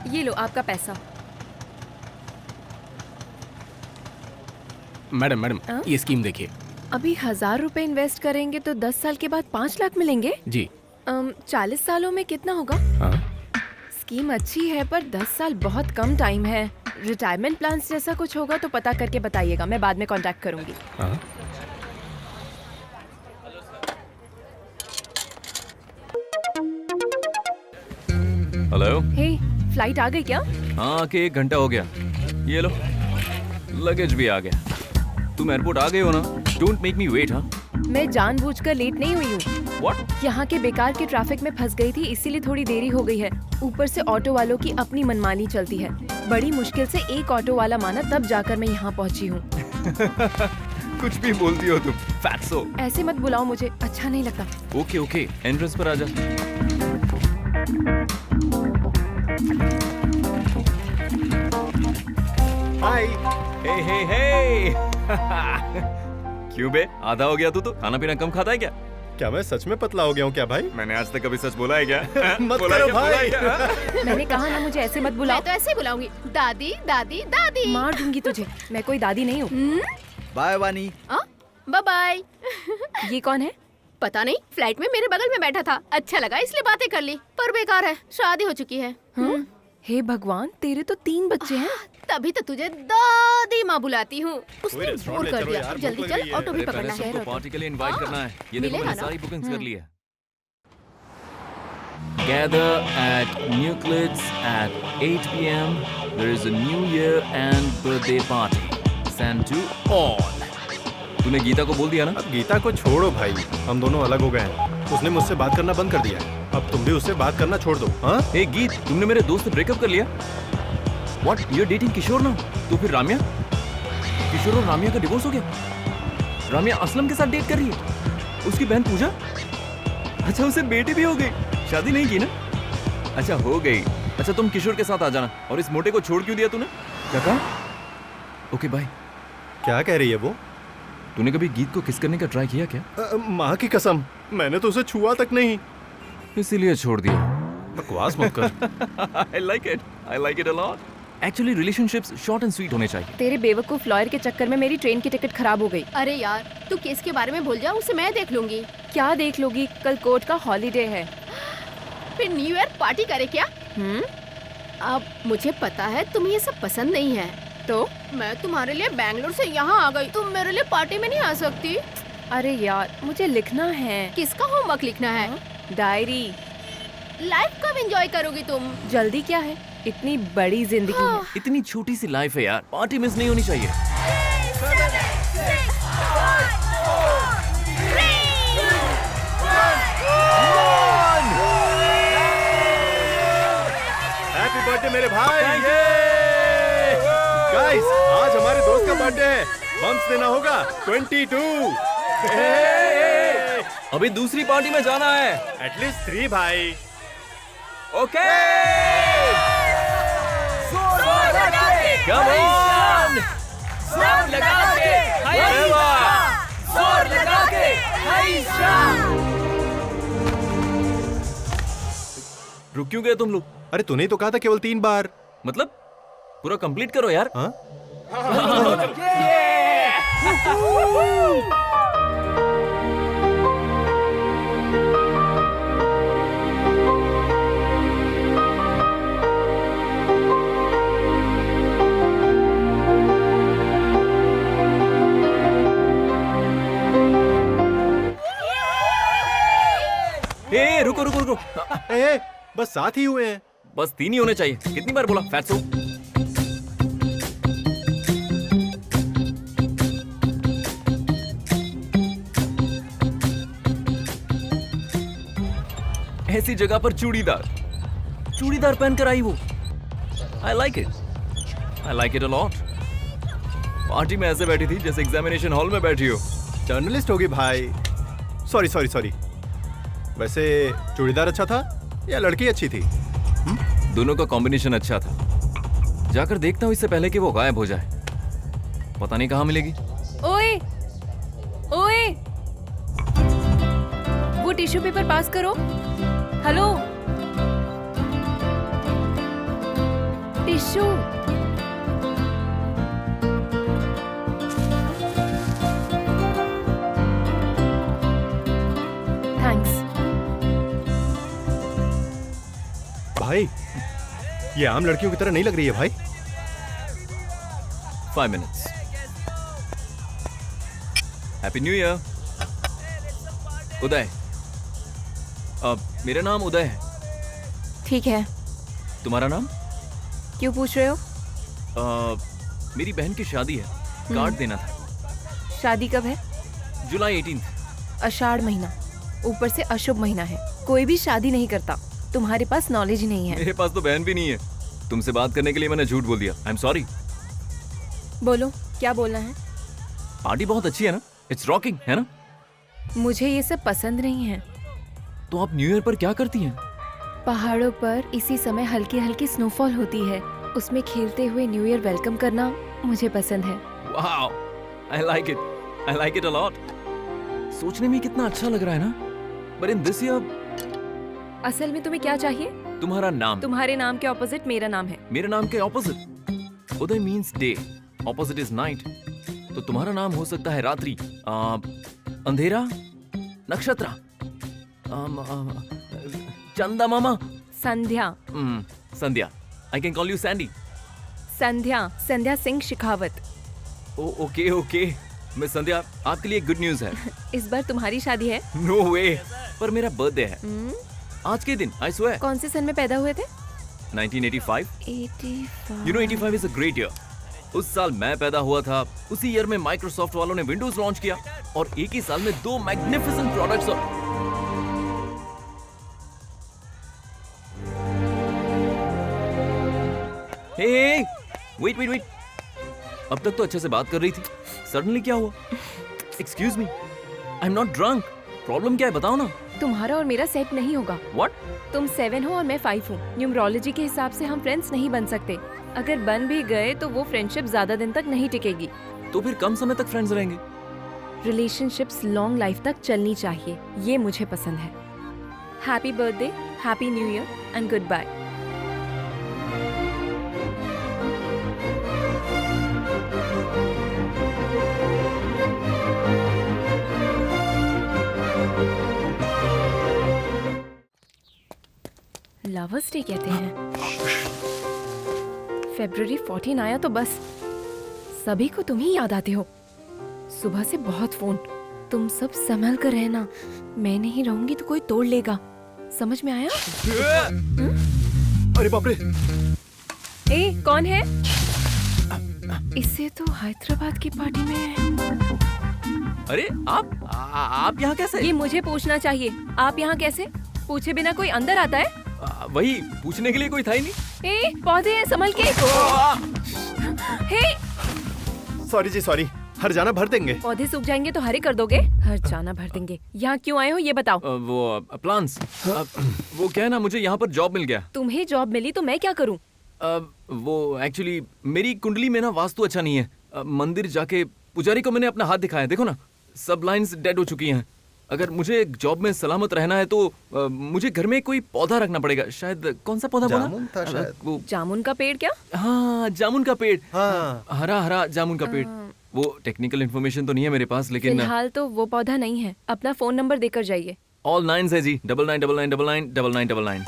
ये लो आपका पैसा। मैडम मैडम हाँ? ये स्कीम देखिए। अभी 1000 रुपए इन्वेस्ट करेंगे तो 10 साल के बाद 5 लाख मिलेंगे। जी 40 सालों में कितना होगा? हाँ स्कीम अच्छी है पर 10 साल बहुत कम टाइम है। रिटायरमेंट प्लान जैसा कुछ होगा तो पता करके बताइएगा, मैं बाद में कांटेक्ट करूंगी। हाँ। हेलो। हे, फ्लाइट आ गई क्या? हाँ कि 1 घंटा हो गया। ये लो लगेज भी आ गया। तुम एयरपोर्ट आ गए हो ना? Don't make me wait. हाँ मैं जानबूझकर लेट नहीं हुई हूँ। व्हाट? यहाँ के बेकार के ट्रैफिक में फंस गई थी, इसीलिए थोड़ी देरी हो गई है। ऊपर से ऑटो वालों की अपनी मनमानी चलती है। बड़ी मुश्किल से एक ऑटो वाला माना, तब जाकर मैं यहाँ पहुँची हूँ। कुछ भी बोलती हो तुम, फैट्सो। ऐसे मत बुलाओ, मुझे अच्छा नहीं लगता। ओके ओके, एंट्रेंस पर आ जा। हाय। हे हे हे। क्यों बे, आधा हो गया तू तो? खाना पीना कम खाता है क्या? क्या मैं सच में पतला हो गया हूँ क्या भाई? मैंने आज तक कभी सच बोला है क्या? मत बोला करो क्या, बोला भाई। क्या? मैंने कहा ना, मुझे ऐसे मत बुलाओ। मैं तो ऐसे ही बुलाऊंगी, दादी दादी दादी। मार दूंगी तुझे, मैं कोई दादी नहीं हूँ। बाय वानी। Bye bye. ये कौन है? पता नहीं, फ्लाइट में मेरे बगल में बैठा था, अच्छा लगा इसलिए बातें कर ली, पर बेकार है, शादी हो चुकी है। हे भगवान, तेरे तो 3 बच्चे हैं। तभी तो तुझे दादी माँ बुलाती हूँ। उसने रेस्टोरेंट बोर ले कर चलो दिया। यार, जल्दी भूख चल, लगी है। ऑटो भी अरे पकड़ना पहले है। सबको पार्टी के लिए इनवाइट करना है। ये देखो मिलेगा मैंने ना? सारी बुकिंग्स कर ली है। Gather at Nucleus at 8 p.m. There is a New Year and birthday party. Send to all. तूने गीता को बोल दिया ना? अब गीता को छोड़ो भाई, हम दोनों अलग हो गए हैं। उसने मुझसे बात करना बंद कर दिया है। अब तुम भी उससे बात करना छोड़ दो। हाँ? हे गीत, तुमने मेरे दोस्त से ब्रेकअप कर लिया? What? You're dating किशोर ना? तो फिर राम्या? किशोर और राम्या का डिवोर्स हो गया? राम्या असलम के साथ डेट कर रही है? उसकी बहन पूजा? अच्छा उसे बेटी भी हो गई? शादी नहीं की ना? अच्छा हो गई। अच्छा तुम किशोर के साथ आ जाना। और इस मोटे को छोड़ क्यों दिया तूने? क्या कहा? Okay bye. क्या कह रही है वो? तूने कभी गीत को किस करने का ट्राई किया क्या? माँ की कसम, मैंने तो उसे छुआ तक नहीं। इसीलिए छोड़ दिया। बकवास मत कर। I like it. I like it a lot. Actually relationships short and sweet होने चाहिए। तेरे बेवकूफ लॉयर के चक्कर में मेरी ट्रेन की टिकट खराब हो गई। अरे यार, तू केस के बारे में भूल जा, उसे मैं देख लूंगी। क्या देख लोगी? कल कोर्ट का हॉलीडे है। फिर न्यू ईयर पार्टी करे क्या? अब मुझे पता है तुम्हें ये सब पसंद नहीं है, तो मैं तुम्हारे लिए बैंगलोर से यहाँ आ गई। तुम मेरे लिए पार्टी में नहीं आ सकती? अरे यार, मुझे लिखना है। किसका होमवर्क लिखना है? डायरी। लाइफ कब एंजॉय करोगी तुम? जल्दी क्या है, इतनी बड़ी जिंदगी है। इतनी छोटी सी लाइफ है यार, पार्टी मिस नहीं होनी चाहिए। हैप्पी बर्थडे मेरे भाई। गाइस, आज हमारे दोस्त का बर्थडे है। बम्स देना होगा। 22। अभी दूसरी पार्टी में जाना है। एटलीस्ट 3 भाई। Okay Come on! जोर लगा के रुक क्यों गए तुम लोग? अरे तूने ही तो कहा था केवल 3 बार। मतलब पूरा कंप्लीट करो यार। हाँ? ए रुको रुको रुको। ए, बस 7 ही हुए हैं। बस 3 ही होने चाहिए। कितनी बार बोला फैट्सो? ऐसी जगह पर चूड़ीदार पहनकर आई वो। I like it a lot. Party में ऐसे बैठी थी जैसे एग्जामिनेशन हॉल में बैठी हो। जर्नलिस्ट होगी भाई। सॉरी। वैसे चूड़ीदार अच्छा था या लड़की अच्छी थी? दोनों का कॉम्बिनेशन अच्छा था। जाकर देखता हूँ इससे पहले कि वो गायब हो जाए। पता नहीं कहाँ मिलेगी। ओए, वो टिश्यू पेपर पास करो। Hello, Yashu, thanks. भाई, ये आम लड़कियों की तरह नहीं लग रही है भाई। 5 minutes. Happy new year. Uday. मेरा नाम उदय है। ठीक है, तुम्हारा नाम? क्यों पूछ रहे हो? मेरी बहन की शादी है, कार्ड देना था। शादी कब है? जुलाई 18th। आषाढ़ महीना, ऊपर से अशुभ महीना है। कोई भी शादी नहीं करता। तुम्हारे पास नॉलेज ही नहीं है। मेरे पास तो बहन भी नहीं है। तुमसे बात करने के लिए मैंने झूठ बोल दिया। I am sorry. बोलो, क्या बोलना है? पार्टी बहुत अच्छी है ना? इट्स रॉकिंग, है ना? मुझे ये सब पसंद नहीं है। तो आप न्यू ईयर पर क्या करती हैं? पहाड़ों पर इसी समय हल्की हल्की स्नोफॉल होती है, उसमें खेलते हुए न्यू ईयर वेलकम करना मुझे पसंद है। Wow, I like it. I like it a lot. सोचने में कितना अच्छा लग रहा है ना? But in this year. असल में तुम्हें क्या चाहिए? तुम्हारा नाम। तुम्हारे नाम के ऑपोजिट मेरा नाम है। मेरे नाम के opposite? Uday means day, opposite is night. तो तुम्हारा नाम हो सकता है रात्रि, अंधेरा, नक्षत्र, चंदा मामा, Sandhya. Sandhya. I can call you Sandy. Sandhya, Sandhya Singh Shekhawat. Okay okay miss Sandhya, आपके लिए गुड न्यूज है। इस बार तुम्हारी शादी है? नो वे, पर मेरा बर्थडे है आज के दिन। I swear. कौन से सन में पैदा हुए थे? 1985। 85। You know 85 is a great year. उस साल मैं पैदा हुआ था। उसी ईयर में माइक्रोसॉफ्ट वालों ने विंडोज लॉन्च किया और एक ही साल में 2 मैग्निफिसेंट प्रोडक्ट्स और हे वेट वेट वेट, अब तक तो अच्छे से बात कर रही थी, सडनली क्या हुआ? Excuse me, I am not drunk. Problem क्या है बताओ ना। तुम्हारा और मेरा सेट नहीं होगा। व्हाट? तुम 7 हो और मैं 5 हूँ। न्यूमरोलॉजी के हिसाब से हम फ्रेंड्स नहीं बन सकते। अगर बन भी गए तो वो फ्रेंडशिप ज्यादा दिन तक नहीं टिकेगी। तो फिर कम समय तक फ्रेंड्स रहेंगे। रिलेशनशिप्स लॉन्ग लाइफ तक चलनी चाहिए, ये मुझे पसंद है। Happy birthday, happy new year and good bye. Lovers day कहते हैं। फरवरी 14 आया तो बस सभी को तुम ही याद आते हो। सुबह से बहुत फोन। तुम सब संभल कर रहना, मैं नहीं रहूंगी तो कोई तोड़ लेगा। समझ में आया? अरे बाप रे! ए, कौन है? इससे तो हैदराबाद की पार्टी में। अरे आप यहाँ कैसे? ये मुझे पूछना चाहिए, आप यहाँ कैसे? पूछे बिना कोई अंदर आता है? वही पूछने के लिए कोई था ही नहीं। ए, पौधे हैं, संभल के। हे, सॉरी जी सॉरी, हर जाना भर देंगे। पौधे सूख जाएंगे तो हरे कर दोगे? हर जाना भर देंगे। यहाँ क्यों आए हो ये बताओ। वो प्लान्स, वो क्या है ना, मुझे यहाँ पर जॉब मिल गया। तुम्हें जॉब मिली तो मैं क्या करूँ? वो एक्चुअली मेरी कुंडली में ना वास्तु अच्छा नहीं है। मंदिर जाके पुजारी को मैंने अपना हाथ दिखाया, देखो ना सब लाइंस डेड हो चुकी हैं। अगर मुझे जॉब में सलामत रहना है तो मुझे घर में कोई पौधा रखना पड़ेगा। शायद कौन सा पौधा बोला? जामुन था शायद। वो जामुन का पेड़? क्या? हाँ, जामुन का पेड़। हाँ। हरा हरा जामुन का पेड़। वो टेक्निकल इन्फॉर्मेशन तो नहीं है मेरे पास, लेकिन फिलहाल तो वो पौधा नहीं है। अपना फोन नंबर देकर जाइए। ऑल 9s है जी, 9999999999।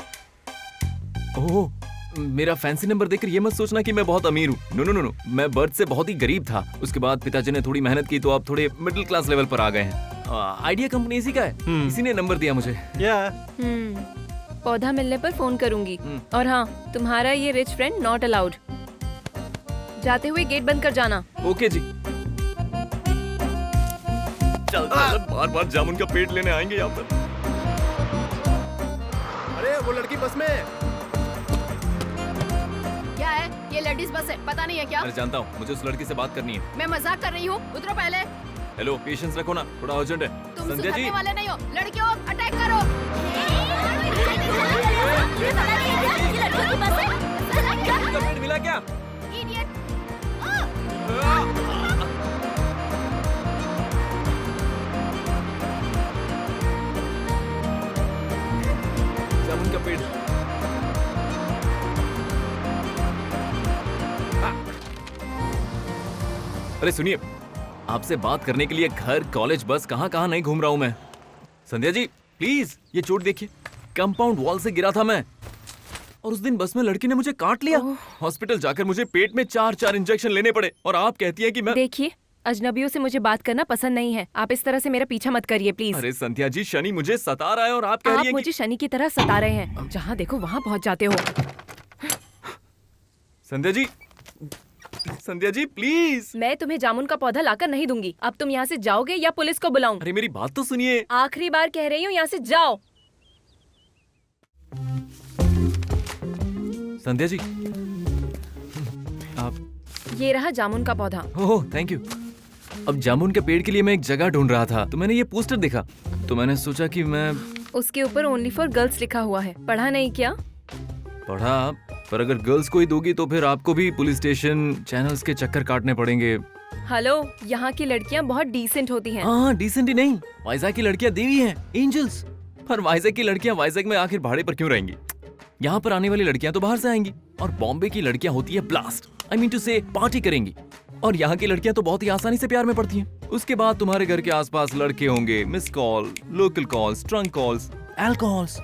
ओह, मेरा फैंसी नंबर देखकर ये मत सोचना कि मैं बहुत अमीर हूँ। नो नो नो नो, मैं बर्थ से बहुत ही गरीब था। उसके बाद पिताजी ने थोड़ी मेहनत की तो आप थोड़े मिडिल क्लास लेवल पर आ गए हैं। आइडिया कंपनी इसी का है, इसी ने नंबर दिया मुझे। पौधा मिलने पर फोन करूंगी। और हाँ, तुम्हारा ये रिच फ्रेंड नॉट अलाउड। जाते हुए गेट बंद कर जाना। ओके जी। चल बार बार जामुन का पेड़ लेने आएंगे यहाँ पर। अरे वो लड़की बस में। क्या है? ये लेडीज बस है, पता नहीं है क्या? मैं जानता हूँ, मुझे उस लड़की से बात करनी है। मैं मजाक कर रही हूँ, उतरो पहले। हेलो, पेशेंस रखो ना, थोड़ा अर्जेंट है। तुम संध्या जी, सुधरने वाले नहीं हो। लड़कियों, अटैक करो। का पेड़ मिला क्या? Idiot! जामुन का पेड़। अरे सुनिए, आपसे बात करने के लिए घर, कॉलेज, बस कहाँ कहाँ नहीं घूम रहा हूँ मैं। संध्या जी प्लीज, ये चोट देखिए, कंपाउंड वॉल से गिरा था मैं, और उस दिन बस में लड़की ने मुझे काट लिया। हॉस्पिटल जाकर मुझे पेट में 4 इंजेक्शन लेने पड़े, और आप कहती हैं कि मैं। देखिए, अजनबियों से मुझे बात करना पसंद नहीं है। आप इस तरह से मेरा पीछा मत करिए प्लीज। अरे संध्या जी, शनि मुझे सता रहा है और आप कह आप रही हैं मुझे शनि की तरह सता रहे हैं। जहाँ देखो वहाँ पहुँच जाते हो। संध्या जी, संध्या जी प्लीज। मैं तुम्हें जामुन का पौधा लाकर नहीं दूंगी। अब तुम यहाँ से जाओगे या पुलिस को बुलाऊं? अरे मेरी बात तो सुनिए। आखिरी बार कह रही हूँ, यहाँ से जाओ। संध्या जी, आप। ये रहा जामुन का पौधा। Oh thank you. अब जामुन के पेड़ के लिए मैं एक जगह ढूंढ रहा था, तो मैंने ये पोस्टर देखा, तो मैंने सोचा कि मैं। उसके ऊपर ओनली फॉर गर्ल्स लिखा हुआ है। पढ़ा नहीं क्या? पढ़ा, पर अगर गर्ल्स को ही दोगी तो फिर आपको भी पुलिस स्टेशन, चैनल्स के चक्कर काटने पड़ेंगे। हेलो, यहाँ की लड़कियाँ बहुत डिसेंट होती हैं। हाँ, डिसेंट ही नहीं, वाइजैक की लड़कियाँ देवी हैं, एंजल्स। पर वाइजैक की लड़कियाँ वाइजैक में आखिर भाड़े पर क्यों रहेंगी? यहाँ पर आने वाली लड़कियाँ तो बाहर से आएंगी, और बॉम्बे की लड़कियाँ होती है ब्लास्ट, आई मीन टू से पार्टी करेंगी। और यहाँ की लड़कियाँ तो बहुत ही आसानी से प्यार में पड़ती हैं। उसके बाद तुम्हारे घर के आसपास लड़के होंगे, miss call, local calls, trunk calls, alcohols.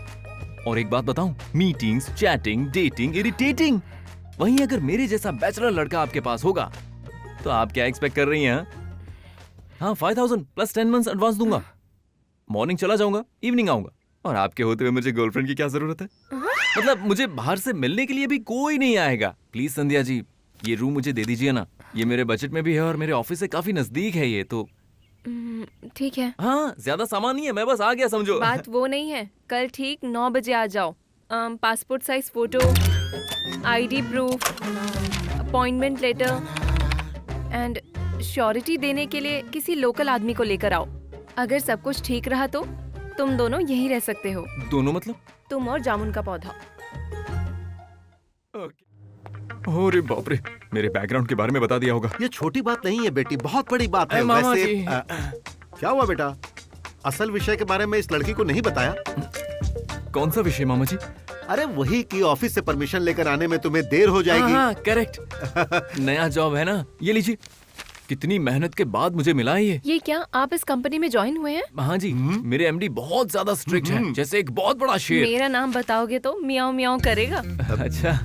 और एक बात बताऊं, मीटिंग्स, चैटिंग, डेटिंग, इरिटेटिंग। वहीं अगर मेरे जैसा बैचलर लड़का आपके पास होगा तो आप क्या एक्सपेक्ट कर रही हैं? हाँ, 5000 प्लस 10 मंथ्स एडवांस दूंगा। मॉर्निंग चला जाऊंगा, इवनिंग आऊंगा, और आपके होते हुए मुझे गर्लफ्रेंड की क्या जरूरत है? मतलब मुझे बाहर से मिलने के लिए भी कोई नहीं आएगा। प्लीज संध्या जी, ये रूम मुझे दे दीजिए ना। ये मेरे बजट में भी है और मेरे ऑफिस से काफी नजदीक है ये तो। ठीक है। हाँ, ज्यादा सामान नहीं है, मैं बस आ गया समझो। बात वो नहीं है। कल ठीक 9 बजे आ जाओ। Passport size photo, ID proof, appointment letter and surety देने के लिए किसी लोकल आदमी को लेकर आओ। अगर सब कुछ ठीक रहा तो तुम दोनों यहीं रह सकते हो। दोनों मतलब? तुम और जामुन का पौधा। अरे बाप रे, मेरे बैकग्राउंड के बारे में बता दिया होगा। ये छोटी बात नहीं है बेटी, बहुत बड़ी बात है। मामा वैसे जी। क्या हुआ बेटा? असल विषय के बारे में इस लड़की को नहीं बताया? कौन सा विषय मामा जी? अरे वही कि ऑफिस से परमिशन लेकर आने में तुम्हें देर हो जाएगी। हाँ, करेक्ट। नया जॉब है ना, ये लीजिए। कितनी मेहनत के बाद मुझे मिला है ये। क्या आप इस कंपनी में ज्वाइन हुए हैं? हाँ जी, मेरे एमडी बहुत ज्यादा स्ट्रिक्ट है, जैसे एक बहुत बड़ा शेर। मेरा नाम बताओगे तो मियाओ मियाओ करेगा। अच्छा।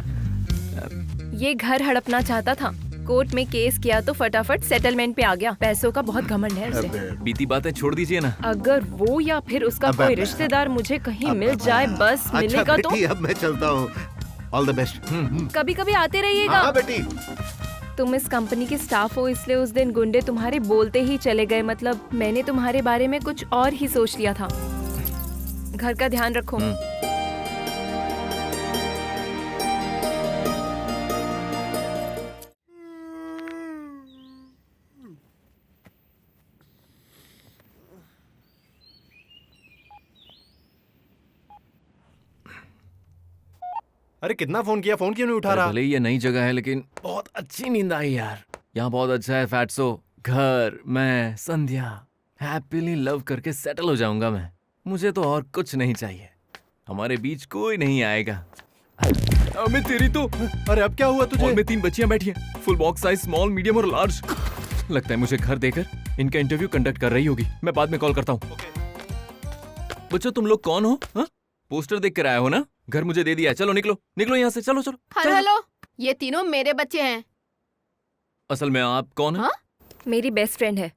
ये घर हड़पना चाहता था, कोर्ट में केस किया तो फटाफट सेटलमेंट पे आ गया। पैसों का बहुत घमंड है उसे। बीती बातें छोड़ दीजिए ना। अगर वो या फिर उसका कोई रिश्तेदार मुझे कहीं मिल जाए, बस मिलेगा तो। बेटी, अब मैं चलता हूँ। All the best. कभी कभी आते रहिएगा। हाँ बेटी। तुम इस कंपनी के स्टाफ हो, इसलिए उस दिन गुंडे तुम्हारे बोलते ही चले गए। मतलब मैंने तुम्हारे बारे में कुछ और ही सोच लिया था। घर का ध्यान रखो। अरे कितना फोन किया, फोन क्यों नहीं उठा रहा? भले ही ये नई जगह है, लेकिन बहुत अच्छी नींद आई यार। यहाँ बहुत अच्छा है फैट्सो। घर, मैं, संध्या, हैप्पीली लव करके सेटल हो जाऊंगा मैं। मुझे तो और कुछ नहीं चाहिए। हमारे बीच कोई नहीं आएगा। मैं तेरी तो। अरे अब क्या हुआ तुझे? हॉल में 3 बच्चियां बैठी हैं, full box size, small, medium और लार्ज। लगता है मुझे घर देकर इनका इंटरव्यू कंडक्ट कर रही होगी। मैं बाद में कॉल करता हूँ। बच्चों, तुम लोग कौन हो? हाँ? पोस्टर देख कर आए हो ना? घर मुझे दे दिया है। चलो निकलो, निकलो यहाँ से। चलो चलो। हेलो हेलो, ये तीनों मेरे बच्चे हैं। असल में आप कौन हैं? हाँ? मेरी बेस्ट फ्रेंड है।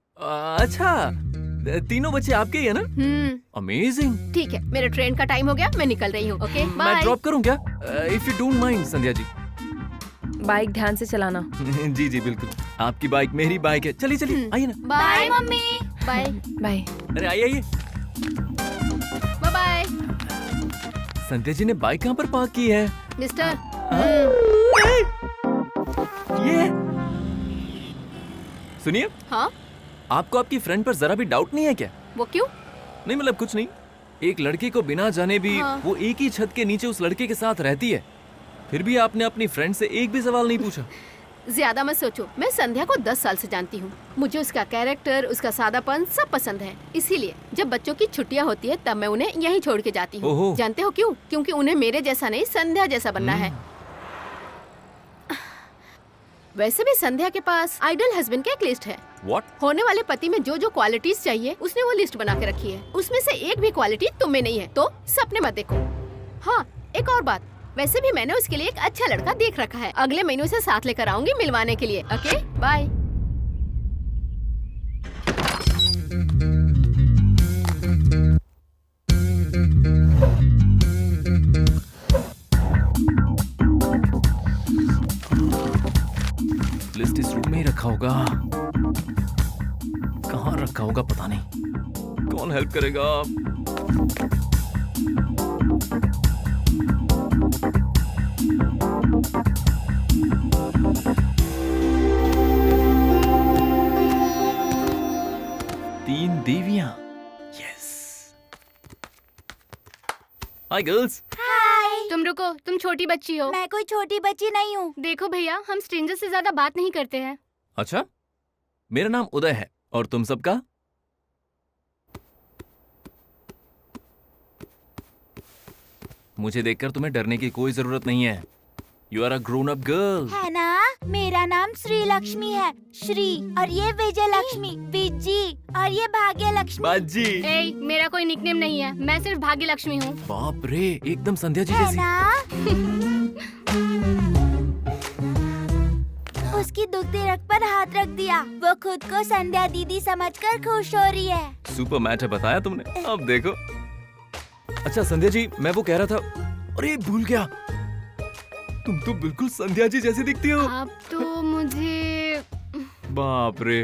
अच्छा, तीनों बच्चे आपके ही है ना? अमेजिंग। ठीक है, मेरे ट्रेन का टाइम हो गया, मैं निकल रही हूँ। ओके मैं बाय। ड्रॉप करूं क्या? If you don't mind Sandhya ji. Bike ध्यान से चलाना। जी जी बिल्कुल। आपकी बाइक मेरी बाइक है। चलिए चलिए, आइए ना। Bye mummy. Bye bye. अरे आइए आइए। बाय बाय संध्या जी ने बाइक कहाँ पर पार्क की है? मिस्टर। ये सुनिए, हाँ, आपको आपकी फ्रेंड पर जरा भी डाउट नहीं है क्या? वो क्यों? नहीं मतलब कुछ नहीं। एक लड़के को बिना जाने भी हाँ। वो एक ही छत के नीचे उस लड़के के साथ रहती है, फिर भी आपने अपनी फ्रेंड से एक भी सवाल नहीं पूछा। ज्यादा मत सोचो, मैं संध्या को 10 साल से जानती हूँ। मुझे उसका कैरेक्टर, उसका सादापन सब पसंद है। इसीलिए जब बच्चों की छुट्टियाँ होती है तब मैं उन्हें यहीं छोड़ के जाती हूँ। ओहो। जानते हो क्यों? क्योंकि उन्हें मेरे जैसा नहीं, संध्या जैसा बनना है। वैसे भी संध्या के पास आइडल हस्बैंड की एक लिस्ट है। व्हाट? होने वाले पति में जो जो क्वालिटीज चाहिए उसने वो लिस्ट बना के रखी है। उसमें से एक भी क्वालिटी तुम में नहीं है, तो सपने मत देखो। हाँ, एक और बात, वैसे भी मैंने उसके लिए एक अच्छा लड़का देख रखा है। अगले महीने उसे साथ लेकर आऊंगी मिलवाने के लिए। Okay, bye. लिस्ट इस रूम में ही रखा होगा। कहाँ रखा होगा पता नहीं। कौन हेल्प करेगा? तीन देवियां। यस। Hi girls. तुम रुको, तुम छोटी बच्ची हो। मैं कोई छोटी बच्ची नहीं हूँ। देखो भैया, हम स्ट्रेंजर से ज्यादा बात नहीं करते हैं। अच्छा, मेरा नाम उदय है और तुम सबका? मुझे देखकर तुम्हें डरने की कोई जरूरत नहीं है। You are a grown up girl. है ना? मेरा नाम श्री लक्ष्मी है। श्री। और ये विजय लक्ष्मी, विजी। और ये भाग्य लक्ष्मी। बाजी। ए, मेरा कोई निकनेम नहीं है, मैं सिर्फ भाग्य लक्ष्मी हूँ। बाप रे, एकदम संध्या जी है जैसी। ना? उसकी दुखती रग पर हाथ रख दिया। वो खुद को संध्या दीदी समझकर खुश हो रही है। सुपर मैटर बताया तुमने। अब देखो। अच्छा संध्या जी, मैं वो कह रहा था, अरे भूल गया, तुम तो बिल्कुल संध्या जी जैसी दिखती हो। अब तो मुझे बाप रे,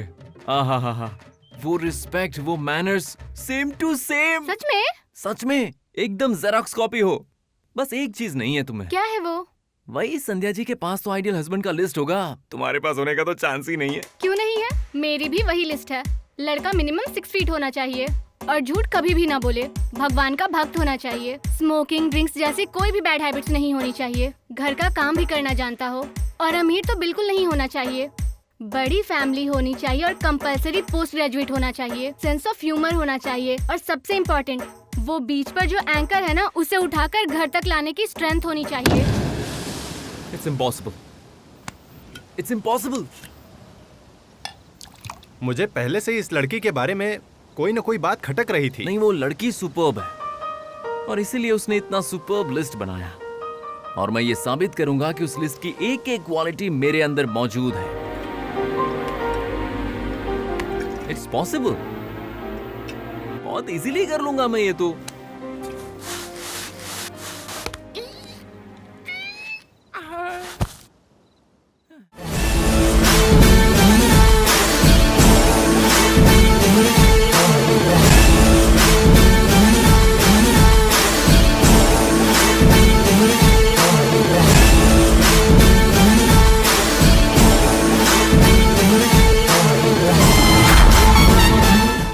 आहा, वो रिस्पेक्ट, वो मैनर्स, सेम टू सेम। सच में? सच में एकदम जेरॉक्स कॉपी हो। बस एक चीज नहीं है तुम्हें। क्या है वो? वही संध्या जी के पास तो आइडियल हस्बैंड का लिस्ट होगा, तुम्हारे पास होने का तो चांस ही नहीं है। क्यों नहीं है? मेरी भी वही लिस्ट है। लड़का मिनिमम 6 फीट होना चाहिए और झूठ कभी भी ना बोले, भगवान का भक्त होना चाहिए, स्मोकिंग, ड्रिंक्स जैसी कोई भी बैड हैबिट्स नहीं होनी चाहिए, घर का काम भी करना जानता हो, और अमीर तो बिल्कुल नहीं होना चाहिए, बड़ी फैमिली होनी चाहिए और कंपलसरी पोस्ट ग्रेजुएट होना चाहिए, सेंस ऑफ ह्यूमर होना चाहिए, और सबसे इम्पोर्टेंट, वो बीच पर जो एंकर है ना, उसे उठाकर घर तक लाने की स्ट्रेंथ होनी चाहिए। It's impossible, it's impossible. मुझे पहले से इस लड़की के बारे में कोई न कोई बात खटक रही थी। नहीं, वो लड़की सुपर्ब है और इसीलिए उसने इतना सुपर्ब लिस्ट बनाया, और मैं ये साबित करूंगा कि उस लिस्ट की एक एक क्वालिटी मेरे अंदर मौजूद है। इट्स पॉसिबल, बहुत इजीली कर लूंगा मैं ये तो।